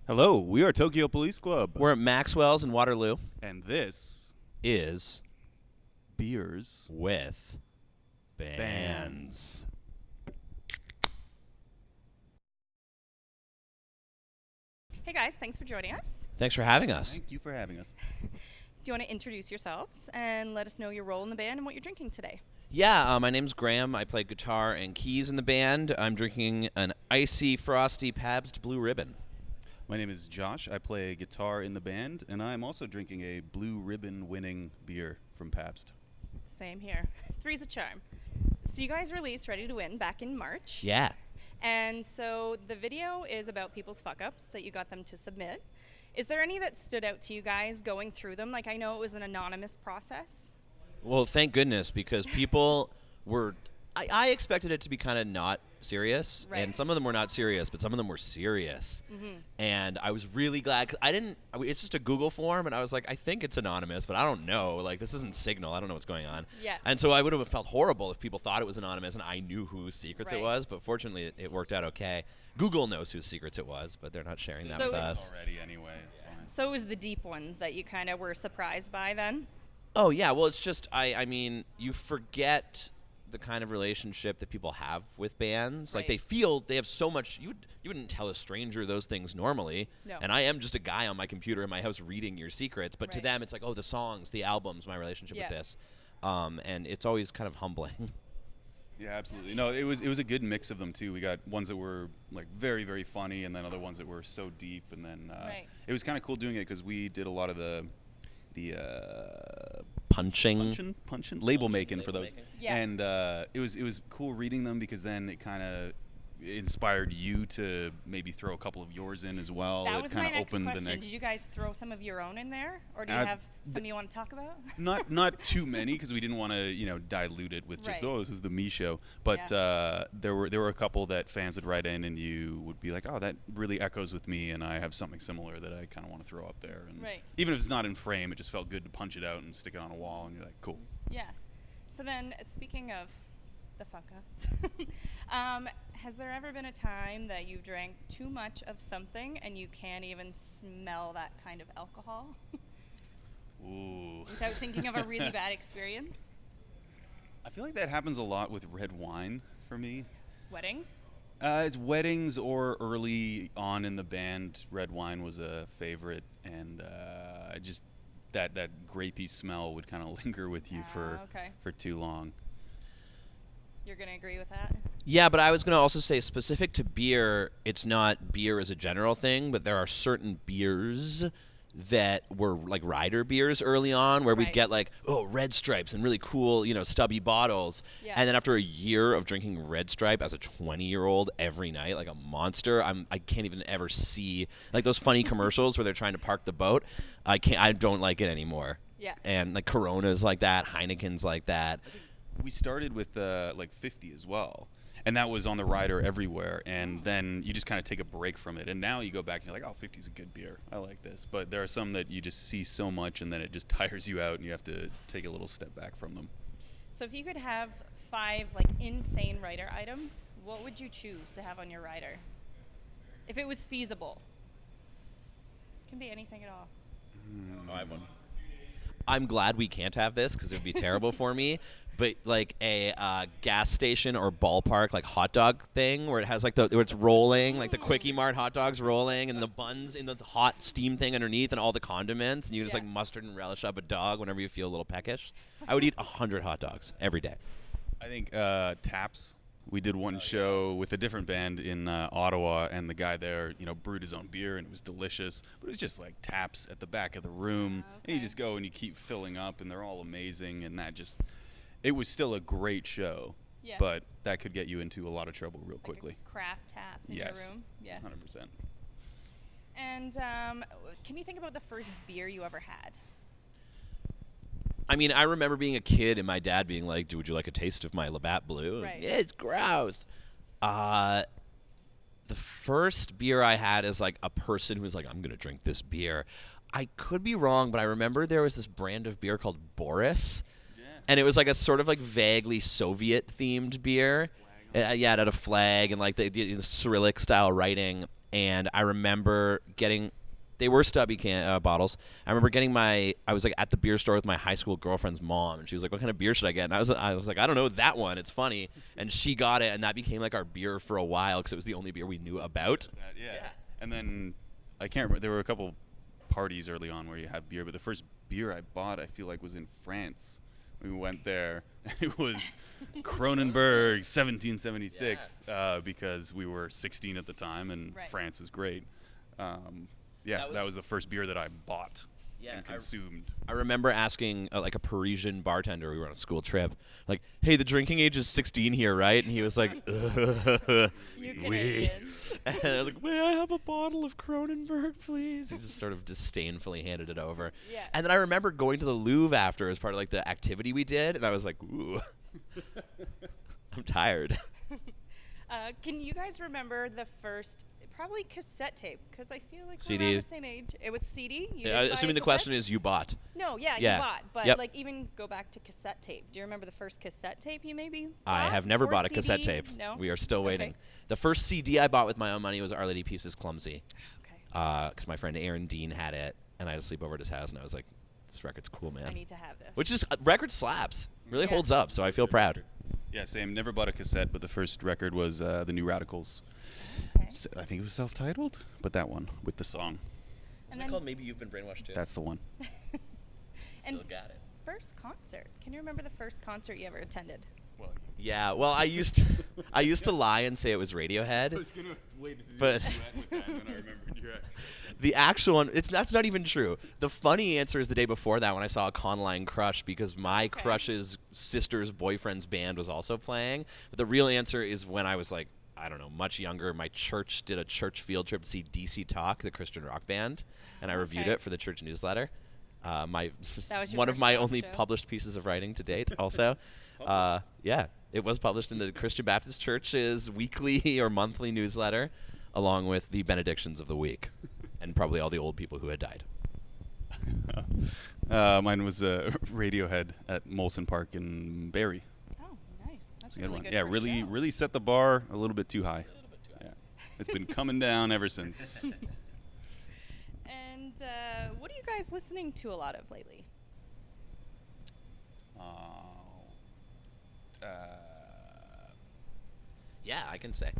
Hello, we are Tokyo Police Club. We're at Maxwell's in Waterloo. And this Is beers with bands. Hey guys, thanks for joining us. Thanks for having us. Thank you for having us. Do you want to introduce yourselves and let us know your role in the band and what you're drinking today? Yeah, my name's Graham. I play guitar and keys in the band. I'm drinking an icy, frosty Pabst Blue Ribbon. My name is Josh. I play guitar in the band, and I'm also drinking a Blue Ribbon winning beer from Pabst. Same here. Three's a charm. So you guys released Ready to Win back in March. Yeah. And so the video is about people's fuck-ups that you got them to submit. Is there any that stood out to you guys going through them? Like, I know it was an anonymous process. Well, thank goodness, because people were... I expected it to be kind of not serious, Right. and some of them were not serious, but some of them were serious. Mm-hmm. And I was really glad, because it's just a Google form, and I was like, I think it's anonymous, but I don't know. Like, this isn't Signal. I don't know what's going on. Yeah. And so I would have felt horrible if people thought it was anonymous and I knew whose secrets it Right. was, but fortunately it worked out okay. Google knows whose secrets it was, but they're not sharing that So with it's us. Already, anyway, it's fine. So it was the deep ones that you kind of were surprised by then? Oh, yeah. Well, it's just, I mean, you forget the kind of relationship that people have with bands. Like, Right. they have so much. You wouldn't tell a stranger those things normally. No. And I am just a guy on my computer in my house reading your secrets. But to Right. them, it's like, oh, the songs, the albums, my relationship Yeah. with this. And it's always kind of humbling. Yeah, absolutely. No, it was a good mix of them too. We got ones that were like very, very funny, and then other ones that were so deep. And then Right. it was kind of cool doing it because we did a lot of the punchin label making for those. making. Yeah. And it was cool reading them because then it kind of inspired you to maybe throw a couple of yours in as well. That It was my kinda next opened question. the next. Did you guys throw some of your own in there? Or do you have some you want to talk about? Not too many because we didn't want to dilute it with just Right. this is the me show. But there were a couple that fans would write in and you would be like, oh, that really echoes with me, and I have something similar that I kind of want to throw up there. And Right. even if it's not in frame, it just felt good to punch it out and stick it on a wall, and you're like, cool. Yeah. So then, speaking of the fuck-ups, has there ever been a time that you drank too much of something and you can't even smell that kind of alcohol Ooh. without thinking of a really bad experience? I feel like that happens a lot with red wine for me. Weddings? It's weddings or early on in the band. Red wine was a favorite, and I just that grapey smell would kind of linger with you Okay. for too long. You're going to agree with that? Yeah, but I was going to also say, specific to beer, it's not beer as a general thing, but there are certain beers that were like rider beers early on where we'd Right. get like, oh, Red Stripes and really cool, stubby bottles. Yeah. And then after a year of drinking Red Stripe as a 20-year-old every night like a monster, I can't even ever see like those funny commercials where they're trying to park the boat. I don't like it anymore. Yeah. And like Corona's like that, Heineken's like that. We started with like 50 as well, and that was on the rider everywhere, and then you just kind of take a break from it, and now you go back and you're like, oh, 50 is a good beer, I like this. But there are some that you just see so much and then it just tires you out and you have to take a little step back from them. So if you could have 5 like insane rider items, what would you choose to have on your rider? If it was feasible. Can be anything at all. I have one. I'm glad we can't have this because it would be terrible for me. But like a gas station or ballpark like hot dog thing where it has like where it's rolling, like the Quickie Mart hot dogs rolling, and the buns in the hot steam thing underneath, and all the condiments, and you just Yeah. like mustard and relish up a dog whenever you feel a little peckish. I would eat 100 hot dogs every day. I think Taps. We did one show with a different band in Ottawa, and the guy there, brewed his own beer, and it was delicious. But it was just like Taps at the back of the room, and you Okay. just go and you keep filling up, and they're all amazing, and it was still a great show. Yeah. But that could get you into a lot of trouble real quickly. Like a craft tap in Yes. your room. Yeah. 100%. And can you think about the first beer you ever had? I mean, I remember being a kid and my dad being like, would you like a taste of my Labatt Blue? Right. Yeah, it's gross. The first beer I had is like a person who was like, I'm going to drink this beer. I could be wrong, but I remember there was this brand of beer called Boris. And it was like a sort of like vaguely Soviet themed beer. Yeah, it had a flag and like the Cyrillic style writing. and I remember getting. They were stubby bottles. I remember getting I was like at the beer store with my high school girlfriend's mom, and she was like, "What kind of beer should I get?" And I was like, "I don't know, that one. It's funny." And she got it, and that became like our beer for a while because it was the only beer we knew about. Yeah. And then I can't remember. There were a couple parties early on where you had beer, but the first beer I bought, I feel like, was in France. We went there. It was Kronenberg 1776 because we were 16 at the time, and France is great. That was the first beer that I bought and consumed. I remember asking like a Parisian bartender. We were on a school trip, like, "Hey, the drinking age is 16 here, right?" And he was like, You Canadian. And I was like, "May I have a bottle of Kronenberg, please?" He just sort of disdainfully handed it over. Yeah. And then I remember going to the Louvre after as part of like the activity we did, and I was like, "Ooh, I'm tired." Can you guys remember the first, probably cassette tape? Because I feel like CD. we're around the same age. It was CD. You Yeah, didn't buy assuming a the cassette? question is you bought. No, yeah, Yeah. you bought. But Yep. like even go back to cassette tape. Do you remember the first cassette tape you maybe I bought? have never Or bought a cassette CD? tape. No? We are still Okay. waiting. The first CD I bought with my own money was Our Lady Peace's Clumsy. Okay. Because my friend Aaron Dean had it, and I had to sleep over at his house, and I was like, "This record's cool, man." I need to have this. Which is record slaps, really Yeah. holds up. So I feel proud. Yeah, same. Never bought a cassette, but the first record was the New Radicals. Okay. I think it was self-titled, but that one with the song. And then Maybe You've Been Brainwashed Too? That's the one. and got it. first concert. Can you remember the first concert you ever attended? Well, Yeah, well, I used to lie and say it was Radiohead. gonna wait to do But- with that, and then I remembered you're The actual one, that's not even true. The funny answer is the day before that when I saw a Conline Crush because my crush's sister's boyfriend's band was also playing. But the real answer is when I was like, I don't know, much younger. My church did a church field trip to see DC Talk, the Christian rock band, and I reviewed Okay. it for the church newsletter. That was your One of first my rock only show? published pieces of writing to date. Also, yeah, it was published in the Christian Baptist Church's weekly or monthly newsletter, along with the benedictions of the week, and probably all the old people who had died. Mine was Radiohead at Molson Park in Barrie. Oh, nice. That's It's a a good really one. good Yeah, first really, show. really set the bar a little bit too high. Yeah. It's been coming down ever since. And what are you guys listening to a lot of lately? Yeah, I can say.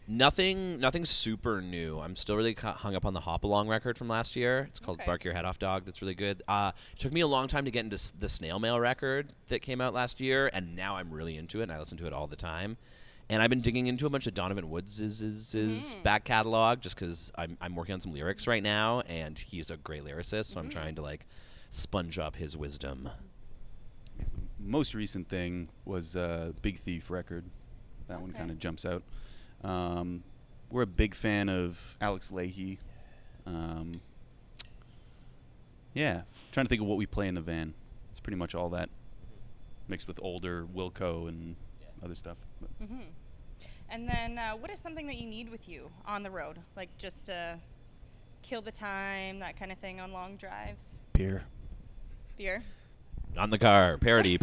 Nothing super new. I'm still really hung up on the Hop Along record from last year. It's called Okay. Bark Your Head Off Dog. That's really good. It took me a long time to get into the Snail Mail record that came out last year, and now I'm really into it, and I listen to it all the time. And I've been digging into a bunch of Donovan Woods' back catalog just because I'm working on some lyrics right now, and he's a great lyricist, so I'm trying to like sponge up his wisdom. Most recent thing was Big Thief record. That one Okay. kind of jumps out. We're a big fan of Alex Leahy. Yeah, trying to think of what we play in the van. It's pretty much all that, mixed with older Wilco and other stuff. But Mm-hmm. And then what is something that you need with you on the road? Like just to kill the time, that kind of thing on long drives? beer. Beer? On the car, parody.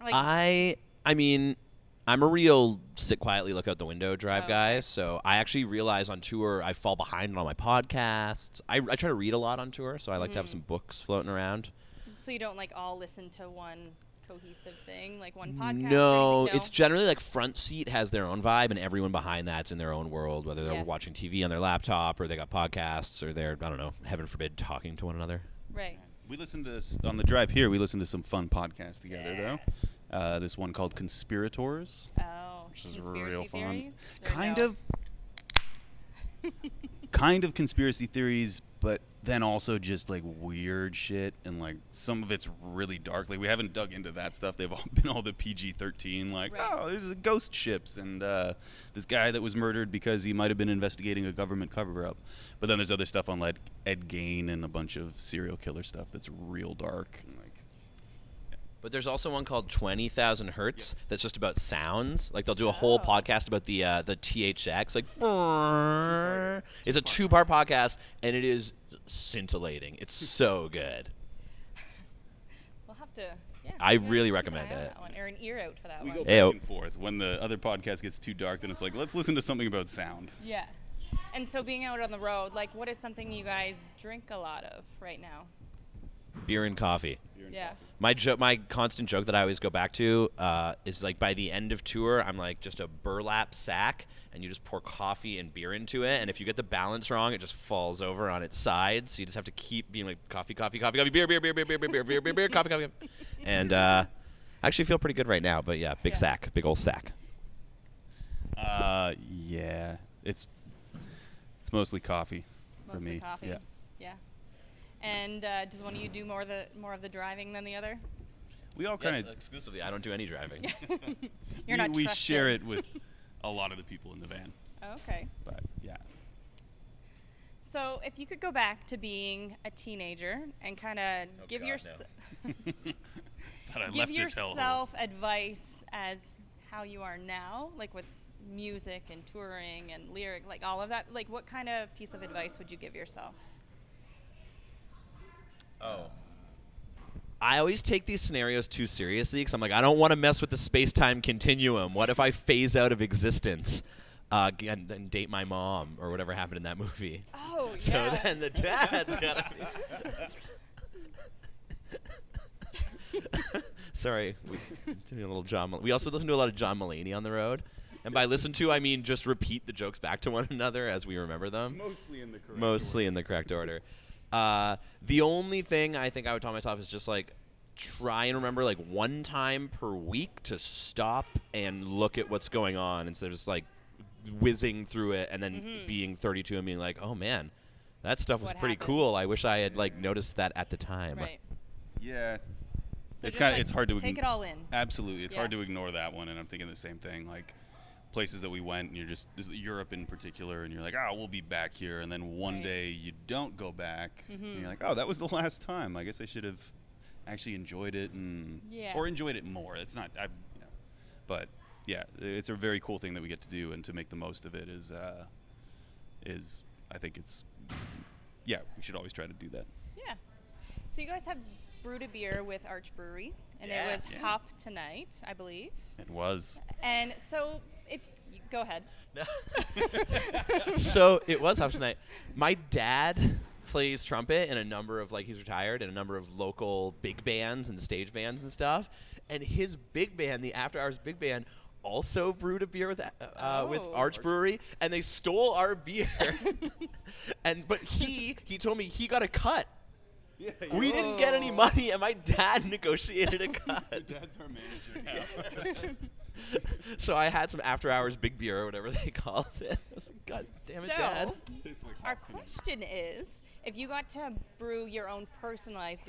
Like- I mean, I'm a real sit quietly, look out the window drive Oh, guy. okay. So I actually realize on tour I fall behind on all my podcasts. I try to read a lot on tour, so I like to have some books floating around. So you don't like all listen to one cohesive thing, like one podcast? or No, anything? it's generally like front seat has their own vibe, and everyone behind that's in their own world, whether they're Yeah. watching TV on their laptop or they got podcasts or they're, I don't know, heaven forbid, talking to one another. Right. We listened to this on the drive here. We listened to some fun podcasts together, though. This one called Conspirators, Oh, which is conspiracy real fun. theories? Or Kind no? of, kind of conspiracy theories, but then also just like weird shit, and like some of it's really dark. Like we haven't dug into that stuff. They've all been all the PG-13, like Right. oh, this is ghost ships, and this guy that was murdered because he might have been investigating a government cover-up. But then there's other stuff on like Ed Gein and a bunch of serial killer stuff that's real dark. And, like, But there's also one called 20,000 Hertz Yes. that's just about sounds. Like they'll do a whole Oh. podcast about the THX. Like, brrrr. It's a 2-part podcast, and it is scintillating. It's so good. We'll have to, yeah, I maybe really keep an recommend eye on it. that one, or an ear out for that We one. go Ayo. back and forth. When the other podcast gets too dark, then it's like, let's listen to something about sound. Yeah. And so being out on the road, like, what is something you guys drink a lot of right now? Beer and coffee. Beer and Yeah. coffee. My constant joke that I always go back to is like by the end of tour, I'm like just a burlap sack, and you just pour coffee and beer into it, and if you get the balance wrong, it just falls over on its side. So you just have to keep being like coffee, coffee, coffee, coffee, beer, beer, beer, beer, beer, beer, beer, beer, beer, beer, coffee, coffee, coffee. And I actually feel pretty good right now. But yeah, big Yeah. sack, big old sack. Yeah, it's mostly coffee for Mostly me. coffee. Yeah. Yeah. And does one of you do more of the driving than the other? We all kind of Exclusively. I don't do any driving. You're not we trusted. share it with a lot of the people in the van. Okay. But yeah. So if you could go back to being a teenager and kind of give God, But I give left this hellhole. yourself advice as how you are now, like with music and touring and lyric, like all of that, like what kind of piece of advice would you give yourself? Oh. I always take these scenarios too seriously because I'm like, I don't want to mess with the space-time continuum. What if I phase out of existence and date my mom or whatever happened in that movie? Oh, So yeah. then the dad's gotta be. Sorry, we doing a little John. We also listen to a lot of John Mulaney on the road, and by listen to, I mean just repeat the jokes back to one another as we remember them. Mostly in the correct Mostly in the correct order. The only thing I think I would tell myself is just like try and remember like one time per week to stop and look at what's going on instead of just like whizzing through it and then being 32 and being like, oh man, that stuff was What pretty happened? cool. I wish I had like noticed that at the time. Right. Yeah. So It's just, kind of like, it's hard to take it all in. Absolutely, it's Yeah. hard to ignore that one, and I'm thinking the same thing. Like places that we went, and you're just Europe in particular, and you're like, oh, we'll be back here, and then one Right. day you don't go back, and you're like, oh, that was the last time. I guess I should have actually enjoyed it or enjoyed it more. It's not, but yeah, it's a very cool thing that we get to do, and to make the most of it is I think it's we should always try to do that. Yeah. So you guys have brewed a beer with Arch Brewery, and Yeah. it was Yeah. Hop Tonight, I believe. It was. And so go ahead. So it was House Night. My dad plays trumpet in a number of he's retired in a number of local big bands and stage bands and stuff. And his big band, the After Hours Big Band, also brewed a beer with Arch Brewery, and they stole our beer. But he told me he got a cut. Yeah, We didn't get any money, and my dad negotiated a cut. Dad's our manager now. So I had some After Hours Big Beer or whatever they called it. I was like, God damn it, So- Dad. Tastes like Our hop tonight. question is, if you got to brew your own personalized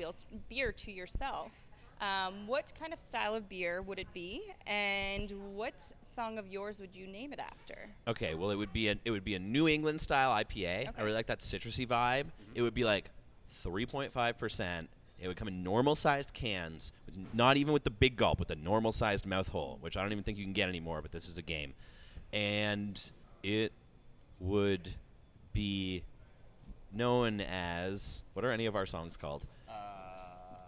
beer to yourself, what kind of style of beer would it be, and what song of yours would you name it after? Okay, well it would be a New England style IPA. I Okay. really like that citrusy vibe. It would be like 3.5%. It would come in normal sized cans, not even with the big gulp, with the normal sized mouth hole, which I don't even think you can get anymore, but this is a game. And it would be known as, what are any of our songs called?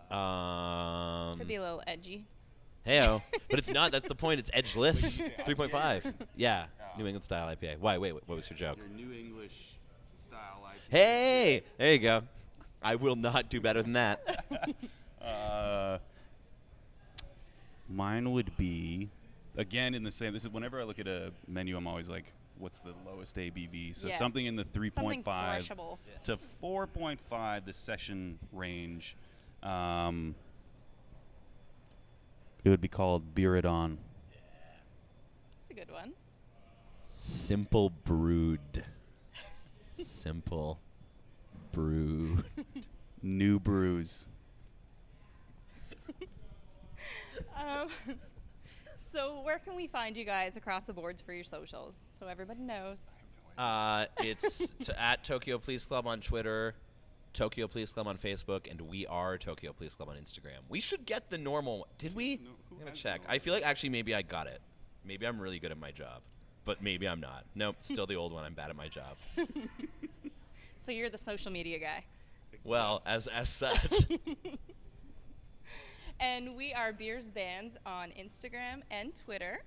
Could be a little edgy. Heyo, but it's not. That's the point. It's edgeless. Wait, did you say 3.5. Yeah, Oh. New England style IPA. Why? Wait. What was your joke? Your New English style IPA. Hey, there you go. I will not do better than that. Mine would be, again in the same. This is whenever I look at a menu, I'm always like, what's the lowest ABV? So Yeah. something in the Something 3.5 crushable. to 4.5, the session range. It would be called Beer It On. That's a good one. Simple brewed. Simple brewed. New brews. So where can we find you guys across the boards for your socials, so everybody knows? It's at Tokyo Police Club on Twitter, Tokyo Police Club on Facebook, and we are Tokyo Police Club on Instagram. We should get the normal. Did we? No, who I'm gonna has check. the I feel like actually maybe I got it. Maybe I'm really good at my job, but maybe I'm not. Nope, still the old one. I'm bad at my job. So you're the social media guy. Well, as such. And we are Beers Bands on Instagram and Twitter.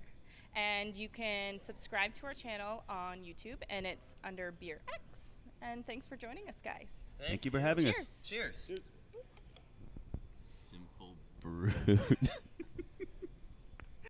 And you can subscribe to our channel on YouTube, and it's under Beer X. And thanks for joining us, guys. Thank you for having us. Cheers. Cheers. Simple brewed.